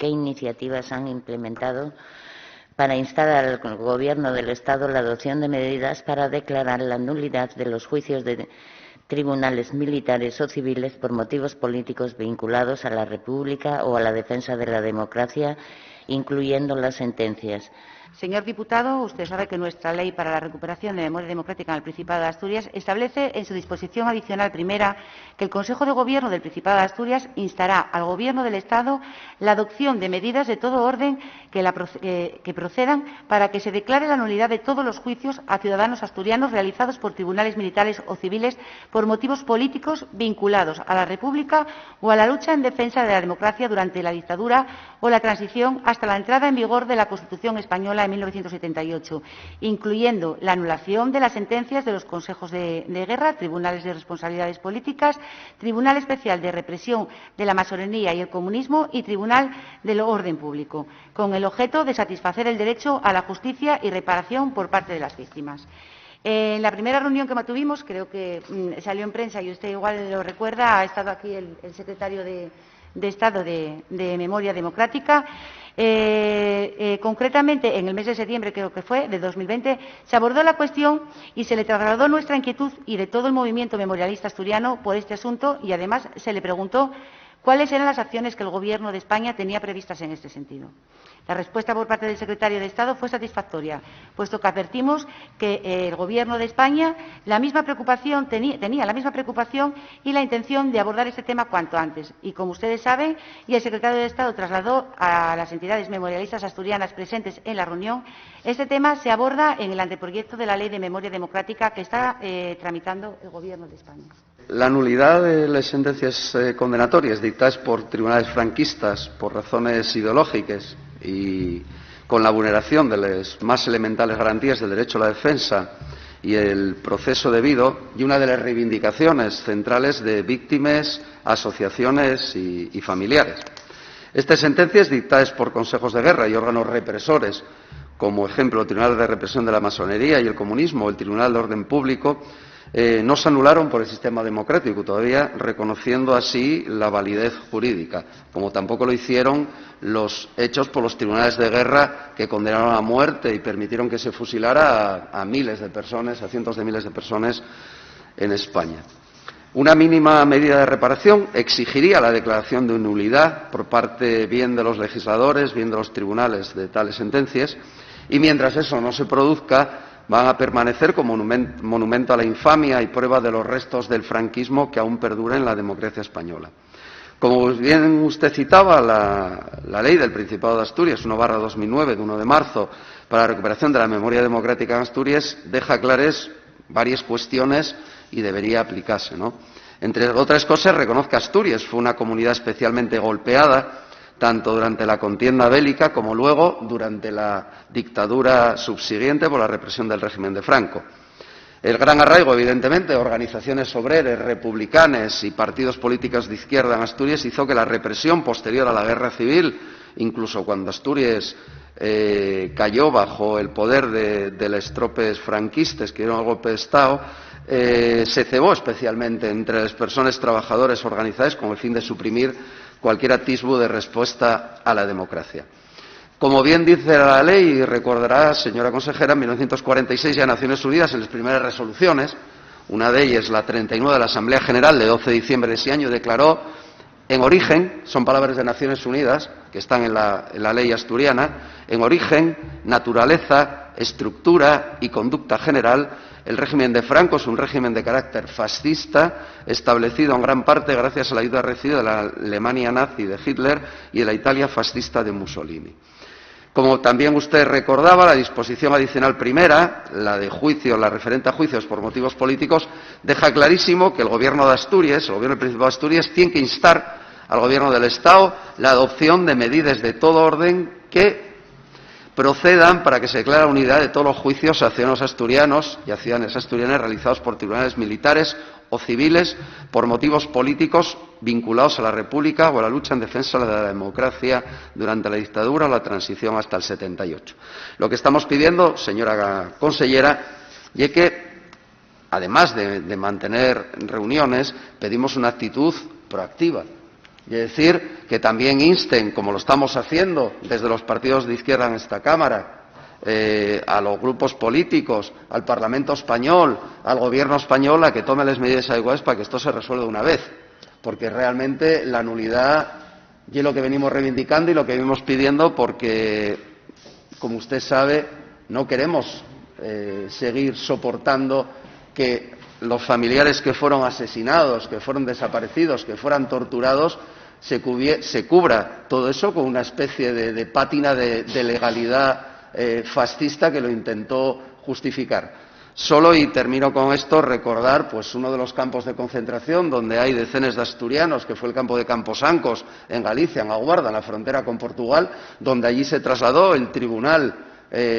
qué iniciativas han implementado para instar al Gobierno del Estado la adopción de medidas para declarar la nulidad de los juicios de tribunales militares o civiles por motivos políticos vinculados a la República o a la defensa de la democracia, incluyendo las sentencias. Señor diputado, usted sabe que nuestra Ley para la Recuperación de Memoria Democrática en el Principado de Asturias establece en su disposición adicional primera que el Consejo de Gobierno del Principado de Asturias instará al Gobierno del Estado la adopción de medidas de todo orden que procedan para que se declare la nulidad de todos los juicios a ciudadanos asturianos realizados por tribunales militares o civiles por motivos políticos vinculados a la República o a la lucha en defensa de la democracia durante la dictadura o la transición hasta la entrada en vigor de la Constitución española en 1978, incluyendo la anulación de las sentencias de los consejos de guerra, tribunales de responsabilidades políticas, Tribunal Especial de Represión de la Masonería y el Comunismo y Tribunal del Orden Público, con el objeto de satisfacer el derecho a la justicia y reparación por parte de las víctimas. En la primera reunión que mantuvimos, creo que salió en prensa y usted igual lo recuerda, ha estado aquí el secretario de Estado de Memoria Democrática. Concretamente, en el mes de septiembre, creo que fue, de 2020, se abordó la cuestión y se le trasladó nuestra inquietud y de todo el movimiento memorialista asturiano por este asunto y, además, se le preguntó cuáles eran las acciones que el Gobierno de España tenía previstas en este sentido. La respuesta por parte del secretario de Estado fue satisfactoria, puesto que advertimos que el Gobierno de España tenía la misma preocupación y la intención de abordar este tema cuanto antes. Y, como ustedes saben, y el secretario de Estado trasladó a las entidades memorialistas asturianas presentes en la reunión, este tema se aborda en el anteproyecto de la Ley de Memoria Democrática que está tramitando el Gobierno de España. La nulidad de las sentencias condenatorias dictadas por tribunales franquistas por razones ideológicas y con la vulneración de las más elementales garantías del derecho a la defensa y el proceso debido, y una de las reivindicaciones centrales de víctimas, asociaciones y familiares. Estas sentencias dictadas por consejos de guerra y órganos represores, como ejemplo el Tribunal de Represión de la Masonería y el Comunismo o el Tribunal de Orden Público, no se anularon por el sistema democrático, todavía reconociendo así la validez jurídica, como tampoco lo hicieron los hechos por los tribunales de guerra que condenaron a muerte y permitieron que se fusilara a miles de personas, a cientos de miles de personas en España. Una mínima medida de reparación exigiría la declaración de nulidad por parte bien de los legisladores, bien de los tribunales de tales sentencias, y mientras eso no se produzca, van a permanecer como monumento a la infamia y prueba de los restos del franquismo que aún perdura en la democracia española. Como bien usted citaba, la Ley del Principado de Asturias, 1/2009, de 1 de marzo, para la recuperación de la memoria democrática en Asturias, deja claras varias cuestiones y debería aplicarse, ¿no? Entre otras cosas, reconoce que Asturias fue una comunidad especialmente golpeada, tanto durante la contienda bélica como luego durante la dictadura subsiguiente por la represión del régimen de Franco. El gran arraigo, evidentemente, de organizaciones obreras, republicanas y partidos políticos de izquierda en Asturias hizo que la represión posterior a la guerra civil, incluso cuando Asturias cayó bajo el poder de las tropas franquistas que dieron el golpe de Estado, se cebó especialmente entre las personas trabajadoras organizadas con el fin de suprimir cualquier atisbo de respuesta a la democracia. Como bien dice la ley, y recordará, señora consejera, en 1946 ya Naciones Unidas, en las primeras resoluciones, una de ellas, la 39 de la Asamblea General de 12 de diciembre de ese año, declaró en origen, son palabras de Naciones Unidas, que están en la ley asturiana, en origen, naturaleza, estructura y conducta general, el régimen de Franco es un régimen de carácter fascista, establecido en gran parte gracias a la ayuda recibida de la Alemania nazi de Hitler y de la Italia fascista de Mussolini. Como también usted recordaba, la disposición adicional primera, la de juicio, la referente a juicios por motivos políticos, deja clarísimo que el Gobierno de Asturias, el Gobierno del Principado de Asturias, tiene que instar al Gobierno del Estado la adopción de medidas de todo orden que procedan para que se declare la unidad de todos los juicios a ciudadanos asturianos y a ciudadanas asturianas realizados por tribunales militares o civiles por motivos políticos vinculados a la República o a la lucha en defensa de la democracia durante la dictadura o la transición hasta el 78. Lo que estamos pidiendo, señora consellera, es que, además de mantener reuniones, pedimos una actitud proactiva. Y decir que también insten, como lo estamos haciendo desde los partidos de izquierda en esta Cámara, a los grupos políticos, al Parlamento español, al Gobierno español, a que tome las medidas adecuadas para que esto se resuelva de una vez. Porque realmente la nulidad y es lo que venimos reivindicando y lo que venimos pidiendo, porque, como usted sabe, no queremos seguir soportando que los familiares que fueron asesinados, que fueron desaparecidos, que fueran torturados, se cubra todo eso con una especie de pátina de legalidad fascista que lo intentó justificar. Solo, y termino con esto, recordar pues uno de los campos de concentración donde hay decenas de asturianos, que fue el campo de Camposancos, en Galicia, en Aguarda, en la frontera con Portugal, donde allí se trasladó el tribunal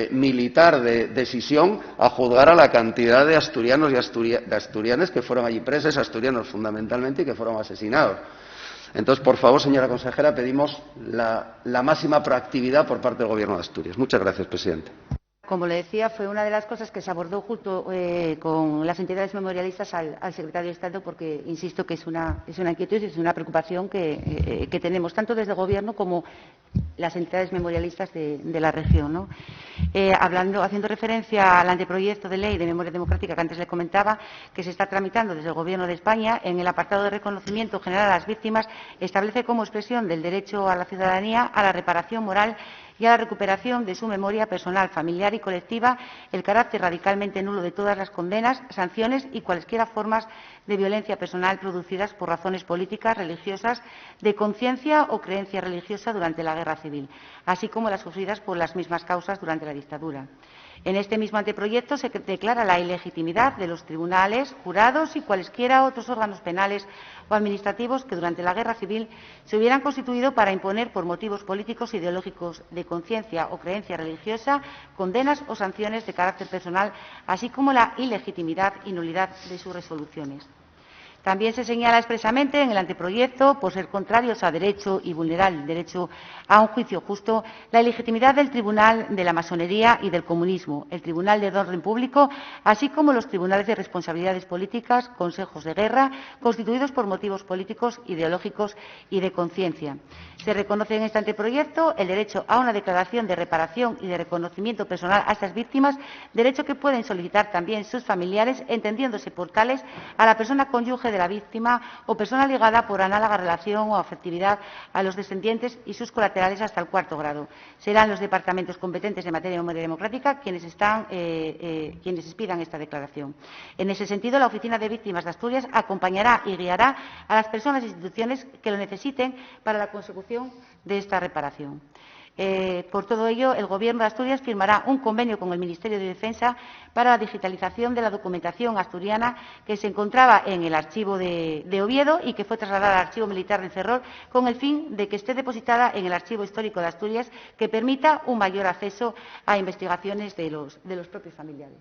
militar de Sisión a juzgar a la cantidad de asturianos y de asturianas que fueron allí presos, asturianos fundamentalmente, y que fueron asesinados. Entonces, por favor, señora consejera, pedimos la máxima proactividad por parte del Gobierno de Asturias. Muchas gracias, presidente. Como le decía, fue una de las cosas que se abordó junto con las entidades memorialistas al secretario de Estado, porque insisto que es una inquietud y es una preocupación que tenemos tanto desde el Gobierno como las entidades memorialistas de la región, ¿no? Haciendo referencia al anteproyecto de ley de memoria democrática que antes le comentaba, que se está tramitando desde el Gobierno de España, en el apartado de reconocimiento general a las víctimas, establece como expresión del derecho a la ciudadanía a la reparación moral y a la recuperación de su memoria personal, familiar y colectiva el carácter radicalmente nulo de todas las condenas, sanciones y cualesquiera formas de violencia personal producidas por razones políticas, religiosas, de conciencia o creencia religiosa durante la Guerra Civil, así como las sufridas por las mismas causas durante la dictadura. En este mismo anteproyecto se declara la ilegitimidad de los tribunales, jurados y cualesquiera otros órganos penales o administrativos que durante la Guerra Civil se hubieran constituido para imponer por motivos políticos, ideológicos, de conciencia o creencia religiosa, condenas o sanciones de carácter personal, así como la ilegitimidad y nulidad de sus resoluciones. También se señala expresamente en el anteproyecto, por ser contrarios a derecho y vulnerar el derecho a un juicio justo, la ilegitimidad del Tribunal de la Masonería y del Comunismo, el Tribunal de Orden Público, así como los tribunales de responsabilidades políticas, consejos de guerra, constituidos por motivos políticos, ideológicos y de conciencia. Se reconoce en este anteproyecto el derecho a una declaración de reparación y de reconocimiento personal a estas víctimas, derecho que pueden solicitar también sus familiares, entendiéndose por tales a la persona cónyuge de la víctima o persona ligada por análoga relación o afectividad a los descendientes y sus colaterales hasta el cuarto grado. Serán los departamentos competentes en materia de memoria democrática quienes expidan esta declaración. En ese sentido, la Oficina de Víctimas de Asturias acompañará y guiará a las personas e instituciones que lo necesiten para la consecución de esta reparación. Por todo ello, el Gobierno de Asturias firmará un convenio con el Ministerio de Defensa para la digitalización de la documentación asturiana que se encontraba en el archivo de Oviedo y que fue trasladada al Archivo Militar de Ferrol, con el fin de que esté depositada en el Archivo Histórico de Asturias, que permita un mayor acceso a investigaciones de los propios familiares.